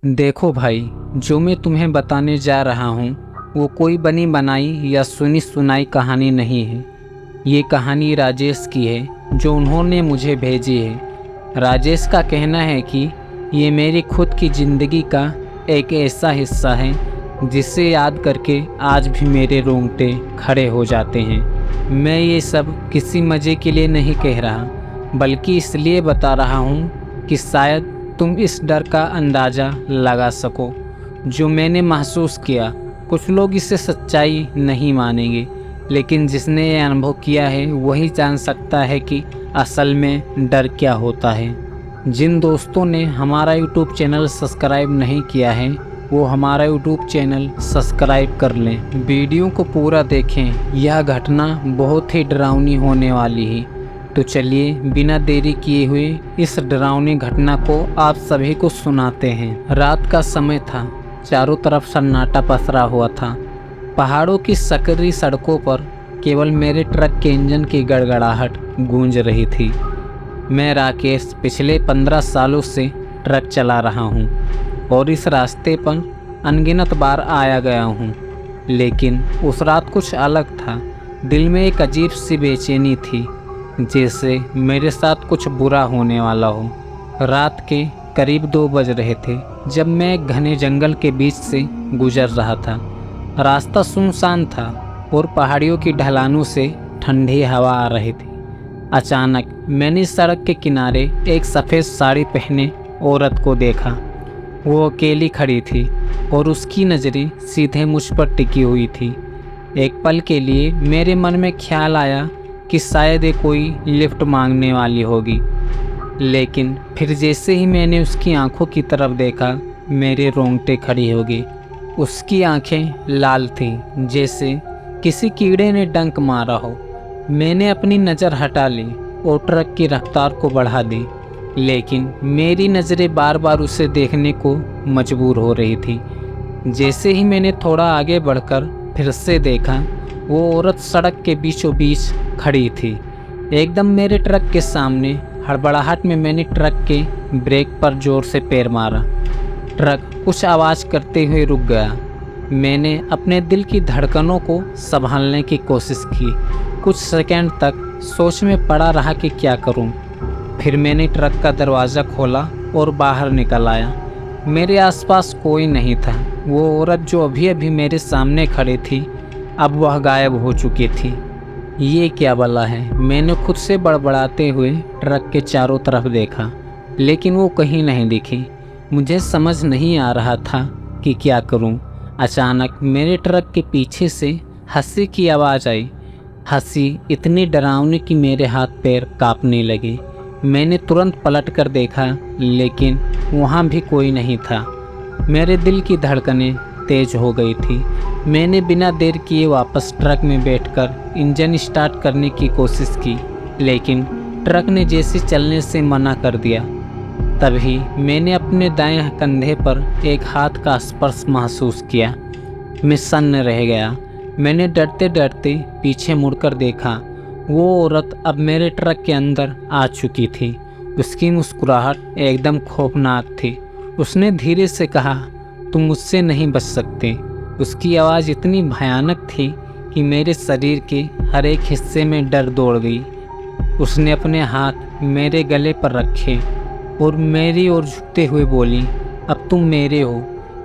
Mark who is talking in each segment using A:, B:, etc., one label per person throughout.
A: देखो भाई, जो मैं तुम्हें बताने जा रहा हूँ वो कोई बनी बनाई या सुनी सुनाई कहानी नहीं है। ये कहानी राजेश की है जो उन्होंने मुझे भेजी है। राजेश का कहना है कि ये मेरी खुद की ज़िंदगी का एक ऐसा हिस्सा है जिसे याद करके आज भी मेरे रोंगटे खड़े हो जाते हैं। मैं ये सब किसी मज़े के लिए नहीं कह रहा, बल्कि इसलिए बता रहा हूँ कि शायद तुम इस डर का अंदाज़ा लगा सको जो मैंने महसूस किया। कुछ लोग इसे सच्चाई नहीं मानेंगे, लेकिन जिसने ये अनुभव किया है वही जान सकता है कि असल में डर क्या होता है। जिन दोस्तों ने हमारा यूट्यूब चैनल सब्सक्राइब नहीं किया है वो हमारा यूट्यूब चैनल सब्सक्राइब कर लें, वीडियो को पूरा देखें। यह घटना बहुत ही डरावनी होने वाली है। तो चलिए बिना देरी किए हुए इस डरावनी घटना को आप सभी को सुनाते हैं। रात का समय था, चारों तरफ सन्नाटा पसरा हुआ था। पहाड़ों की सकरी सड़कों पर केवल मेरे ट्रक के इंजन की गड़गड़ाहट गूंज रही थी। मैं राकेश पिछले 15 सालों से ट्रक चला रहा हूँ और इस रास्ते पर अनगिनत बार आया गया हूँ, लेकिन उस रात कुछ अलग था। दिल में एक अजीब सी बेचैनी थी, जैसे मेरे साथ कुछ बुरा होने वाला हो। रात के करीब 2 बज रहे थे जब मैं एक घने जंगल के बीच से गुजर रहा था। रास्ता सुनसान था और पहाड़ियों की ढलानों से ठंडी हवा आ रही थी। अचानक मैंने सड़क के किनारे एक सफ़ेद साड़ी पहने औरत को देखा। वो अकेली खड़ी थी और उसकी नज़रें सीधे मुझ पर टिकी हुई थी। एक पल के लिए मेरे मन में ख्याल आया कि शायद ये कोई लिफ्ट मांगने वाली होगी, लेकिन फिर जैसे ही मैंने उसकी आंखों की तरफ देखा मेरे रोंगटे खड़ी हो गए। उसकी आंखें लाल थीं, जैसे किसी कीड़े ने डंक मारा हो। मैंने अपनी नज़र हटा ली और ट्रक की रफ्तार को बढ़ा दी, लेकिन मेरी नज़रें बार बार उसे देखने को मजबूर हो रही थी। जैसे ही मैंने थोड़ा आगे बढ़कर फिर से देखा, वो औरत सड़क के बीचों बीच खड़ी थी, एकदम मेरे ट्रक के सामने। हड़बड़ाहट में मैंने ट्रक के ब्रेक पर ज़ोर से पैर मारा। ट्रक कुछ आवाज़ करते हुए रुक गया। मैंने अपने दिल की धड़कनों को संभालने की कोशिश की। कुछ सेकंड तक सोच में पड़ा रहा कि क्या करूं। फिर मैंने ट्रक का दरवाज़ा खोला और बाहर निकल आया। मेरे आसपास कोई नहीं था। वो औरत जो अभी अभी मेरे सामने खड़ी थी, अब वह गायब हो चुकी थी। ये क्या भला है, मैंने खुद से बड़बड़ाते हुए ट्रक के चारों तरफ देखा, लेकिन वो कहीं नहीं दिखी। मुझे समझ नहीं आ रहा था कि क्या करूं। अचानक मेरे ट्रक के पीछे से हंसी की आवाज़ आई। हंसी इतनी डरावनी कि मेरे हाथ पैर कांपने लगे। मैंने तुरंत पलट कर देखा, लेकिन वहाँ भी कोई नहीं था। मेरे दिल की धड़कनें तेज हो गई थी। मैंने बिना देर किए वापस ट्रक में बैठकर इंजन स्टार्ट करने की कोशिश की, लेकिन ट्रक ने जैसे चलने से मना कर दिया। तभी मैंने अपने दाएं कंधे पर एक हाथ का स्पर्श महसूस किया। मैं सन्न रह गया। मैंने डरते डरते पीछे मुड़कर देखा। वो औरत अब मेरे ट्रक के अंदर आ चुकी थी। उसकी मुस्कुराहट एकदम खौफनाक थी। उसने धीरे से कहा, तुम मुझसे नहीं बच सकते। उसकी आवाज़ इतनी भयानक थी कि मेरे शरीर के हर एक हिस्से में डर दौड़ गई। उसने अपने हाथ मेरे गले पर रखे और मेरी ओर झुकते हुए बोली, अब तुम मेरे हो।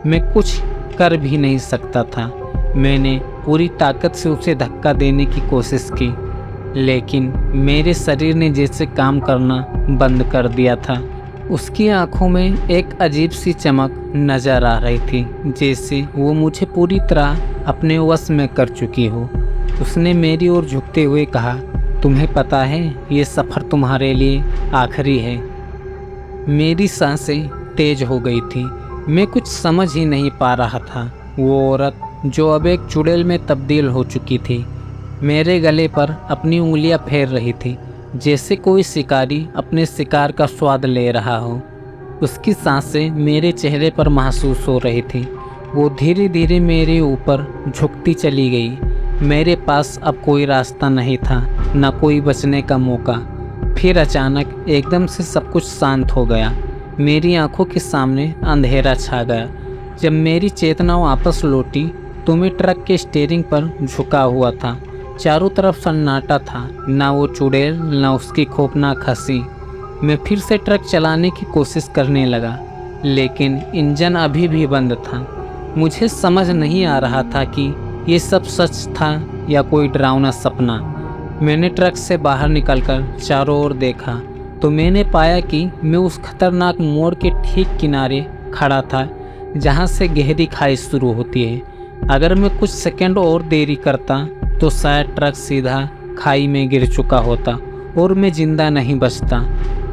A: मैं कुछ कर भी नहीं सकता था। मैंने पूरी ताकत से उसे धक्का देने की कोशिश की, लेकिन मेरे शरीर ने जैसे काम करना बंद कर दिया था। उसकी आंखों में एक अजीब सी चमक नज़र आ रही थी, जैसे वो मुझे पूरी तरह अपने वश में कर चुकी हो। उसने मेरी ओर झुकते हुए कहा, तुम्हें पता है ये सफ़र तुम्हारे लिए आखिरी है। मेरी सांसें तेज हो गई थी। मैं कुछ समझ ही नहीं पा रहा था। वो औरत जो अब एक चुड़ैल में तब्दील हो चुकी थी, मेरे गले पर अपनी उंगलियां फेर रही थी, जैसे कोई शिकारी अपने शिकार का स्वाद ले रहा हो। उसकी सांसें मेरे चेहरे पर महसूस हो रही थी। वो धीरे धीरे मेरे ऊपर झुकती चली गई। मेरे पास अब कोई रास्ता नहीं था, न कोई बचने का मौका। फिर अचानक एकदम से सब कुछ शांत हो गया। मेरी आंखों के सामने अंधेरा छा गया। जब मेरी चेतना वापस लौटी तो मैं ट्रक के स्टीयरिंग पर झुका हुआ था। चारों तरफ सन्नाटा था, ना वो चुड़ैल ना उसकी खौफनाक हंसी। मैं फिर से ट्रक चलाने की कोशिश करने लगा, लेकिन इंजन अभी भी बंद था। मुझे समझ नहीं आ रहा था कि ये सब सच था या कोई डरावना सपना। मैंने ट्रक से बाहर निकलकर चारों ओर देखा तो मैंने पाया कि मैं उस खतरनाक मोड़ के ठीक किनारे खड़ा था जहाँ से गहरी खाई शुरू होती है। अगर मैं कुछ सेकंड और देरी करता तो शायद ट्रक सीधा खाई में गिर चुका होता और मैं जिंदा नहीं बचता।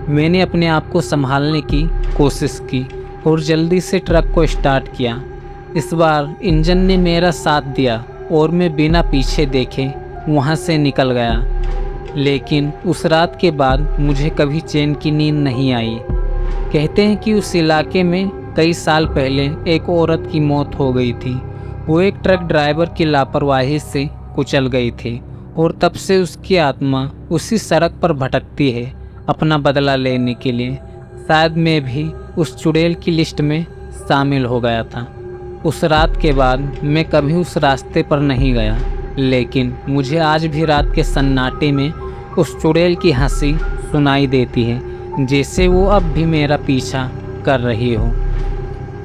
A: मैंने अपने आप को संभालने की कोशिश की और जल्दी से ट्रक को स्टार्ट किया। इस बार इंजन ने मेरा साथ दिया और मैं बिना पीछे देखे वहाँ से निकल गया। लेकिन उस रात के बाद मुझे कभी चैन की नींद नहीं आई। कहते हैं कि उस इलाके में कई साल पहले एक औरत की मौत हो गई थी। वो एक ट्रक ड्राइवर की लापरवाही से कुचल गई थी और तब से उसकी आत्मा उसी सड़क पर भटकती है अपना बदला लेने के लिए। शायद मैं भी उस चुड़ैल की लिस्ट में शामिल हो गया था। उस रात के बाद मैं कभी उस रास्ते पर नहीं गया, लेकिन मुझे आज भी रात के सन्नाटे में उस चुड़ैल की हंसी सुनाई देती है, जैसे वो अब भी मेरा पीछा कर रही हो।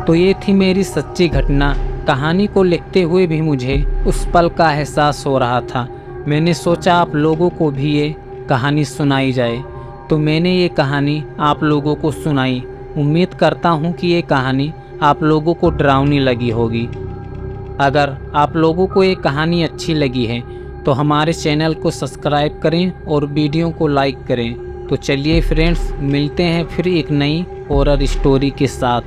A: तो ये थी मेरी सच्ची घटना। कहानी को लिखते हुए भी मुझे उस पल का एहसास हो रहा था। मैंने सोचा आप लोगों को भी ये कहानी सुनाई जाए, तो मैंने ये कहानी आप लोगों को सुनाई। उम्मीद करता हूँ कि ये कहानी आप लोगों को डरावनी लगी होगी। अगर आप लोगों को ये कहानी अच्छी लगी है तो हमारे चैनल को सब्सक्राइब करें और वीडियो को लाइक करें। तो चलिए फ्रेंड्स, मिलते हैं फिर एक नई हॉरर स्टोरी के साथ।